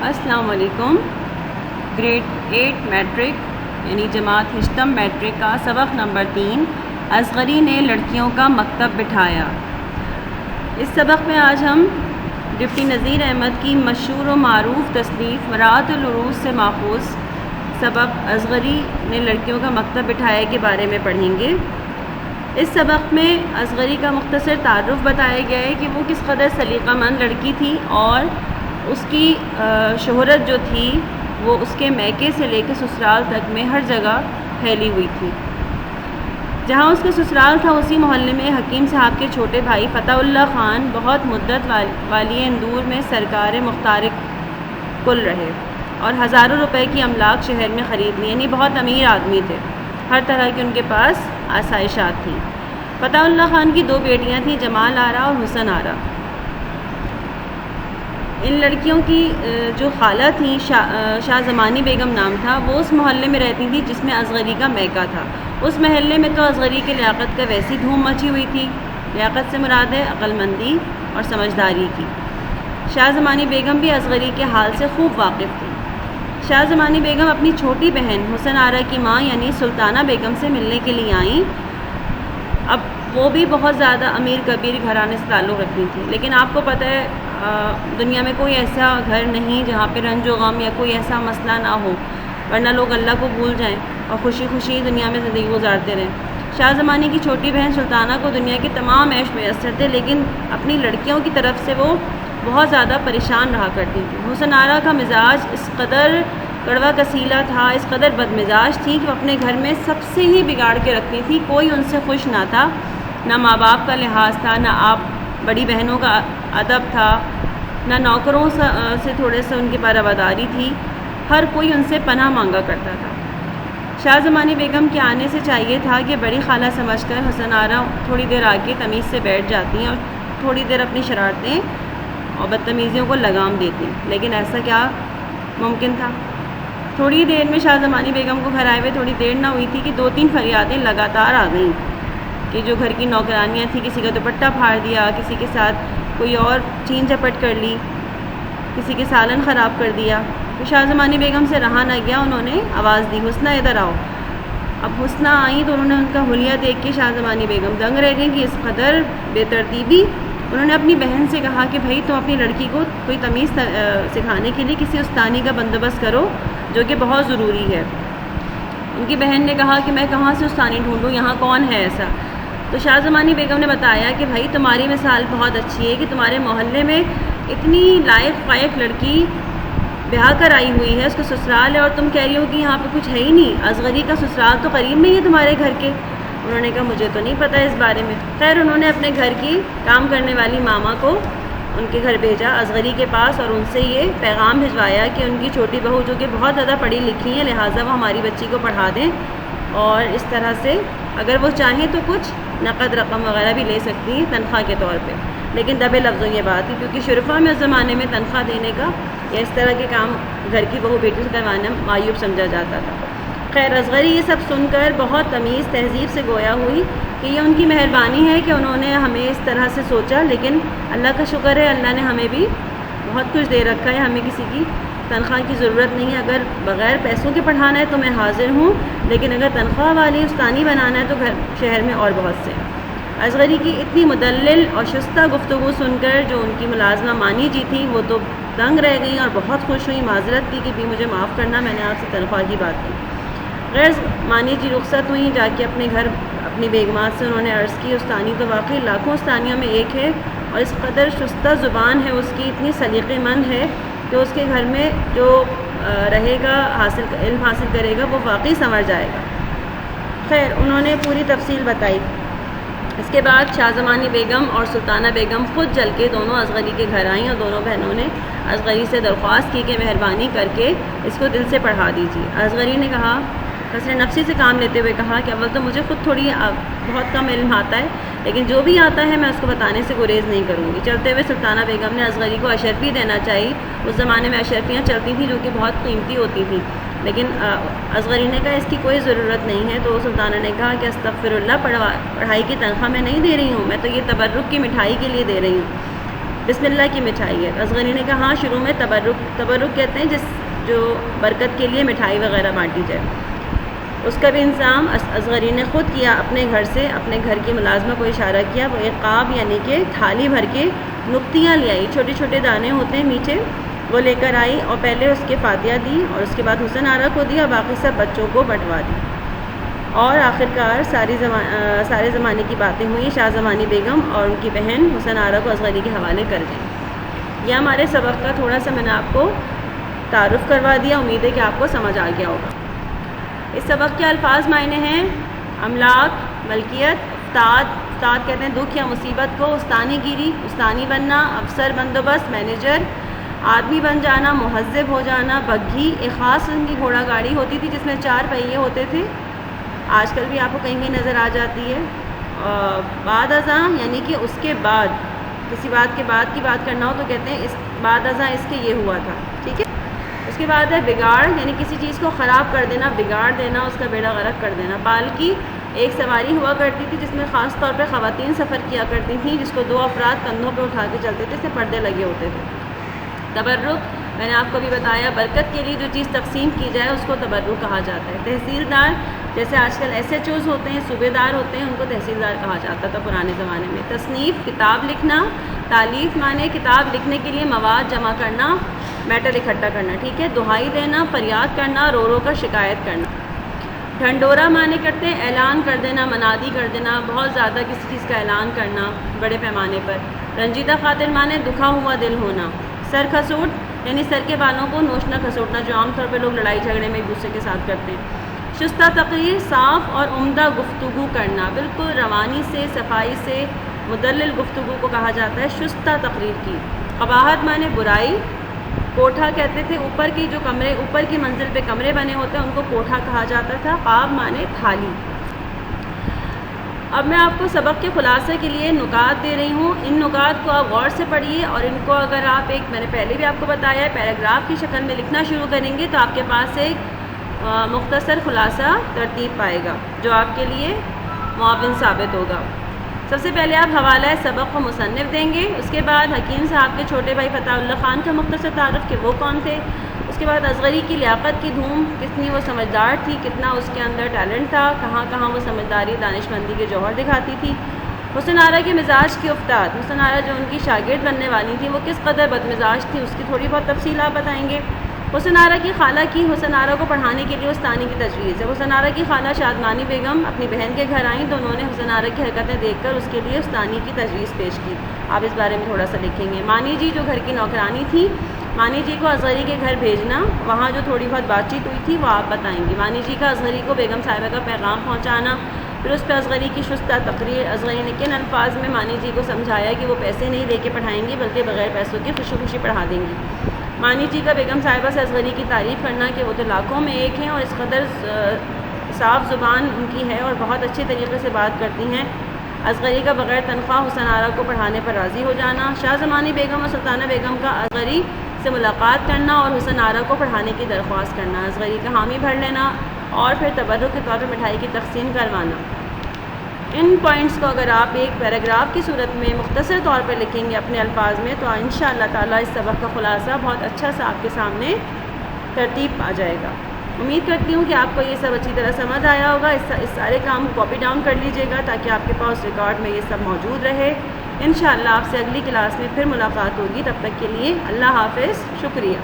السلام علیکم۔ Grade 8 matric یعنی جماعت ہشتم میٹرک کا سبق نمبر 3، اصغری نے لڑکیوں کا مکتب بٹھایا۔ اس سبق میں آج ہم ڈپٹی نذیر احمد کی مشہور و معروف تصنیف مرات العروض سے ماخوذ سبق اصغری نے لڑکیوں کا مکتب بٹھایا کے بارے میں پڑھیں گے۔ اس سبق میں اصغری کا مختصر تعارف بتایا گیا ہے کہ وہ کس قدر سلیقہ مند لڑکی تھی اور اس کی شہرت جو تھی وہ اس کے میکے سے لے کے سسرال تک میں ہر جگہ پھیلی ہوئی تھی۔ جہاں اس کا سسرال تھا اسی محلے میں حکیم صاحب کے چھوٹے بھائی فتح اللہ خان بہت مدت والی اندور میں سرکار مختار کل رہے اور ہزاروں روپے کی املاک شہر میں خرید لی، یعنی بہت امیر آدمی تھے، ہر طرح کی ان کے پاس آسائشات تھیں۔ فتح اللہ خان کی 2 بیٹیاں تھیں، جمال آرا اور حسن آرا۔ ان لڑکیوں کی جو خالہ تھیں شاہ زمانی بیگم نام تھا، وہ اس محلے میں رہتی تھی جس میں اصغری کا میکہ تھا۔ اس محلے میں تو اصغری کی لیاقت کا ویسی دھوم مچی ہوئی تھی۔ لیاقت سے مراد ہے عقل مندی اور سمجھداری کی۔ شاہ زمانی بیگم بھی اصغری کے حال سے خوب واقف تھی۔ شاہ زمانی بیگم اپنی چھوٹی بہن حسن آرا کی ماں یعنی سلطانہ بیگم سے ملنے کے لیے آئیں۔ اب وہ بھی بہت زیادہ امیر کبیر گھرانے سے تعلق رکھتی تھی، لیکن آپ کو پتہ ہے دنیا میں کوئی ایسا گھر نہیں جہاں پہ رنج و غم یا کوئی ایسا مسئلہ نہ ہو، ورنہ لوگ اللہ کو بھول جائیں اور خوشی خوشی دنیا میں زندگی گزارتے رہیں۔ شاہ زمانی کی چھوٹی بہن سلطانہ کو دنیا کے تمام عیش میسر تھے، لیکن اپنی لڑکیوں کی طرف سے وہ بہت زیادہ پریشان رہا کرتی تھی۔ حسن آرا کا مزاج اس قدر کڑوا کسیلا تھا، اس قدر بد مزاج تھی کہ وہ اپنے گھر میں سب سے ہی بگاڑ کے رکھتی تھی۔ کوئی ان سے خوش نہ تھا، نہ ماں باپ کا لحاظ تھا، نہ بڑی بہنوں کا ادب تھا، نہ نوکروں سے تھوڑے سے ان کی رواداری تھی۔ ہر کوئی ان سے پناہ مانگا کرتا تھا۔ شاہ زمانی بیگم کے آنے سے چاہیے تھا کہ بڑی خالہ سمجھ کر حسن آرا تھوڑی دیر آ کے تمیز سے بیٹھ جاتی ہیں اور تھوڑی دیر اپنی شرارتیں اور بدتمیزیوں کو لگام دیتی، لیکن ایسا کیا ممکن تھا؟ تھوڑی دیر میں شاہ زمانی بیگم کو گھر آئے ہوئے تھوڑی دیر نہ ہوئی تھی کہ 2-3 فریادیں لگاتار آ گئیں کہ جو گھر کی نوکرانیاں تھیں، کسی کا دوپٹہ پھاڑ دیا، کسی کے ساتھ کوئی اور چین چپٹ کر لی، کسی کے سالن خراب کر دیا۔ تو شاہ زمانی بیگم سے رہا نہ گیا، انہوں نے آواز دی، حسنہ ادھر آؤ۔ اب حسنہ آئیں تو انہوں نے ان کا حلیہ دیکھ کے شاہ زمانی بیگم دنگ رہ گئیں کہ اس قدر بے ترتیبی۔ انہوں نے اپنی بہن سے کہا کہ بھائی تم اپنی لڑکی کو کوئی تمیز سکھانے کے لیے کسی استانی کا بندوبست کرو، جو کہ بہت ضروری ہے۔ ان کی بہن نے کہا کہ میں کہاں سے استانی ڈھونڈوں، یہاں کون ہے ایسا؟ تو شاہ زمانی بیگم نے بتایا کہ بھائی تمہاری مثال بہت اچھی ہے کہ تمہارے محلے میں اتنی لائق فائق لڑکی بیاہ کر آئی ہوئی ہے، اس کا سسرال ہے، اور تم کہہ رہی ہو کہ یہاں پہ کچھ ہے ہی نہیں، اصغری کا سسرال تو قریب میں ہی ہے تمہارے گھر کے۔ انہوں نے کہا مجھے تو نہیں پتہ اس بارے میں۔ خیر انہوں نے اپنے گھر کی کام کرنے والی ماما کو ان کے گھر بھیجا اصغری کے پاس اور ان سے یہ پیغام بھجوایا کہ ان کی چھوٹی بہو جو کہ بہت زیادہ پڑھی لکھی ہیں، لہٰذا وہ ہماری بچی کو پڑھا دیں، اور اس طرح سے اگر وہ چاہیں تو کچھ نقد رقم وغیرہ بھی لے سکتی ہیں تنخواہ کے طور پہ، لیکن دبے لفظوں یہ بات ہے کیونکہ شرفا میں اس زمانے میں تنخواہ دینے کا یا اس طرح کے کام گھر کی بہو بیٹی سے کروانا معیوب سمجھا جاتا تھا۔ خیر اصغری یہ سب سن کر بہت تمیز تہذیب سے گویا ہوئی کہ یہ ان کی مہربانی ہے کہ انہوں نے ہمیں اس طرح سے سوچا، لیکن اللہ کا شکر ہے اللہ نے ہمیں بھی بہت کچھ دے رکھا ہے، ہمیں کسی کی تنخواہ کی ضرورت نہیں ہے۔ اگر بغیر پیسوں کے پڑھانا ہے تو میں حاضر ہوں، لیکن اگر تنخواہ والی استانی بنانا ہے تو شہر میں اور بہت سے۔ اصغری کی اتنی مدلل اور شستہ گفتگو سن کر جو ان کی ملازمہ مانی جی تھی وہ تو دنگ رہ گئیں اور بہت خوش ہوئی، معذرت کی کہ بھی مجھے معاف کرنا، میں نے آپ سے تنخواہ کی بات کی۔ غیر مانی جی رخصت ہوئیں، جا کے اپنے گھر اپنی بیگمات سے انہوں نے عرض کی استانی تو واقعی لاکھوں استانیوں میں ایک ہے اور اس قدر شستہ زبان ہے اس کی، اتنی سلیقے مند ہے کہ اس کے گھر میں جو رہے گا علم حاصل کرے گا وہ واقعی سنور جائے گا۔ خیر انہوں نے پوری تفصیل بتائی۔ اس کے بعد شاہ زمانی بیگم اور سلطانہ بیگم خود چل کے دونوں اصغری کے گھر آئیں اور دونوں بہنوں نے اصغری سے درخواست کی کہ مہربانی کر کے اس کو دل سے پڑھا دیجیے۔ اصغری نے کہا، کثر نفسی سے کام لیتے ہوئے کہا کہ اول تو مجھے خود بہت کم علم آتا ہے، لیکن جو بھی آتا ہے میں اس کو بتانے سے گریز نہیں کروں گی۔ چلتے ہوئے سلطانہ بیگم نے اصغری کو اشرفی دینا چاہی۔ اس زمانے میں اشرفیاں چلتی تھیں جو کہ بہت قیمتی ہوتی تھیں، لیکن اصغری نے کہا اس کی کوئی ضرورت نہیں ہے۔ تو سلطانہ نے کہا کہ استغفر اللہ، پڑھائی کی تنخواہ میں نہیں دے رہی ہوں، میں تو یہ تبرک کی مٹھائی کے لیے دے رہی ہوں۔ بسم اللہ کی مٹھائی ہے۔ اصغری نے کہا ہاں، شروع میں تبرک کہتے ہیں جو برکت کے لیے مٹھائی وغیرہ بانٹی جائے، اس کا بھی انتظام اصغری نے خود کیا۔ اپنے گھر سے اپنے گھر کی ملازمہ کو اشارہ کیا، وہ ایک قاب یعنی کہ تھالی بھر کے نقطیاں لے آئی، چھوٹے چھوٹے دانے ہوتے ہیں میٹھے، وہ لے کر آئی اور پہلے اس کے فاتحہ دی اور اس کے بعد حسن آرا کو دی اور باقی سب بچوں کو بٹوا دی۔ اور آخرکار سارے زمانے کی باتیں ہوئیں، شاہ زمانی بیگم اور ان کی بہن حسن آرا کو اصغری کے حوالے کر دیں۔ یہ ہمارے سبق کا تھوڑا سا میں نے آپ کو تعارف کروا دیا، امید ہے کہ آپ کو سمجھ آ گیا ہوگا۔ اس سبق کے الفاظ معنی ہیں املاک، ملکیت، استاد کہتے ہیں دکھ یا مصیبت کو، استانی گیری، استانی بننا، افسر بندوبست، مینیجر، آدمی بن جانا، مہذب ہو جانا، بگھی ایک خاص قسم کی گھوڑا گاڑی ہوتی تھی جس میں 4 پہیے ہوتے تھے، آج کل بھی آپ کو کہیں کہیں نظر آ جاتی ہے۔ بعد ازاں یعنی کہ اس کے بعد، کسی بات کے بعد کی بات کرنا ہو تو کہتے ہیں اس بعد ازاں اس کے یہ ہوا تھا، ٹھیک ہے۔ اس کے بعد ہے بگاڑ، یعنی کسی چیز کو خراب کر دینا، بگاڑ دینا، اس کا بیڑا غرق کر دینا۔ پالکی ایک سواری ہوا کرتی تھی جس میں خاص طور پہ خواتین سفر کیا کرتی تھیں، جس کو 2 افراد کندھوں پہ اٹھا کے چلتے تھے، اس میں پردے لگے ہوتے تھے۔ تبرک میں نے آپ کو بھی بتایا، برکت کے لیے جو چیز تقسیم کی جائے اس کو تبرک کہا جاتا ہے۔ تحصیلدار، جیسے آج کل SHOs ہوتے ہیں، صوبے دار ہوتے ہیں، ان کو تحصیلدار کہا جاتا تھا پرانے زمانے میں۔ تصنیف کتاب لکھنا، تالیف معنی کتاب لکھنے کے لیے مواد جمع کرنا، میٹر اکٹھا کرنا، ٹھیک ہے۔ دہائی دینا، فریاد کرنا، رو رو کر شکایت کرنا۔ ڈھنڈورا معنی کرتے ہیں اعلان کر دینا، منادی کر دینا، بہت زیادہ کسی چیز کا اعلان کرنا بڑے پیمانے پر۔ رنجیدہ خاطر معنی دکھا ہوا دل ہونا۔ سر کھسوٹ یعنی سر کے بالوں کو نوچنا کھسوٹنا، جو عام طور پہ لوگ لڑائی جھگڑے میں ایک دوسرے کے ساتھ کرتے ہیں۔ شستہ تقریر، صاف اور عمدہ گفتگو کرنا، بالکل روانی سے، صفائی سے، مدلل گفتگو کو کہا جاتا ہے شستہ تقریر کی۔ قباحت معنی برائی، کوٹھا کہتے تھے اوپر کی جو کمرے، اوپر کی منزل پہ کمرے بنے ہوتے ہیں ان کو کوٹھا کہا جاتا تھا۔ قاب معنی تھالی۔ اب میں آپ کو سبق کے خلاصے کے لیے نکات دے رہی ہوں، ان نکات کو آپ غور سے پڑھیے اور ان کو اگر آپ میں نے پہلے بھی آپ کو بتایا ہے، پیراگراف کی شکل میں لکھنا شروع کریں گے تو آپ کے پاس ایک مختصر خلاصہ ترتیب پائے گا جو آپ کے لیے معاون ثابت ہوگا۔ سب سے پہلے آپ حوالہ سبق کو مصنف دیں گے، اس کے بعد حکیم صاحب کے چھوٹے بھائی فتح اللہ خان کا مختصر تعارف کہ وہ کون تھے، اس کے بعد اصغری کی لیاقت کی دھوم، کتنی وہ سمجھدار تھی، کتنا اس کے اندر ٹیلنٹ تھا، کہاں کہاں وہ سمجھداری دانش مندی کے جوہر دکھاتی تھی۔ حسن آرا کے مزاج کی افتاد، حسن آرا جو ان کی شاگرد بننے والی تھی وہ کس قدر بدمزاج تھی، اس کی تھوڑی بہت تفصیل آپ بتائیں گے۔ حسن آرا کی خالہ کی حسن آرا کو پڑھانے کے لیے استانی کی تجویز ہے۔ حسن آرا کی خالہ شادمانی بیگم اپنی بہن کے گھر آئیں تو انہوں نے حسن آرا کی حرکتیں دیکھ کر اس کے لیے استانی کی تجویز پیش کی، آپ اس بارے میں تھوڑا سا لکھیں گے۔ مانی جی جو گھر کی نوکرانی تھی، مانی جی کو اصغری کے گھر بھیجنا، وہاں جو تھوڑی بہت بات چیت ہوئی تھی وہ آپ بتائیں گی۔ مانی جی کا اصغری کو بیگم صاحبہ کا پیغام پہنچانا، پھر اس پہ اصغری کی شستہ تقریر، اصغری نے کن الفاظ میں مانی جی کو سمجھایا کہ وہ پیسے نہیں دے کے پڑھائیں گی بلکہ بغیر پیسوں کی خوشی خوشی پڑھا دیں گی۔ مانی جی کا بیگم صاحبہ سے اصغری کی تعریف کرنا کہ وہ تو لاکھوں میں ایک ہیں اور اس قدر صاف زبان ان کی ہے اور بہت اچھے طریقے سے بات کرتی ہیں۔ اصغری کا بغیر تنخواہ حسن آرا کو پڑھانے پر راضی ہو جانا۔ شاہ زمانی بیگم اور سلطانہ بیگم کا اصغری سے ملاقات کرنا اور حسن آرا کو پڑھانے کی درخواست کرنا، اصغری کا حامی بھر لینا اور پھر تبرک کے طور پر مٹھائی کی تقسیم کروانا۔ ان پوائنٹس کو اگر آپ ایک پیراگراف کی صورت میں مختصر طور پر لکھیں گے اپنے الفاظ میں تو انشاءاللہ تعالیٰ اس سبق کا خلاصہ بہت اچھا سا آپ کے سامنے ترتیب آ جائے گا۔ امید کرتی ہوں کہ آپ کو یہ سب اچھی طرح سمجھ آیا ہوگا۔ اس سارے کام کو کاپی ڈاؤن کر لیجئے گا تاکہ آپ کے پاس ریکارڈ میں یہ سب موجود رہے۔ انشاءاللہ آپ سے اگلی کلاس میں پھر ملاقات ہوگی، تب تک کے لیے اللہ حافظ، شکریہ۔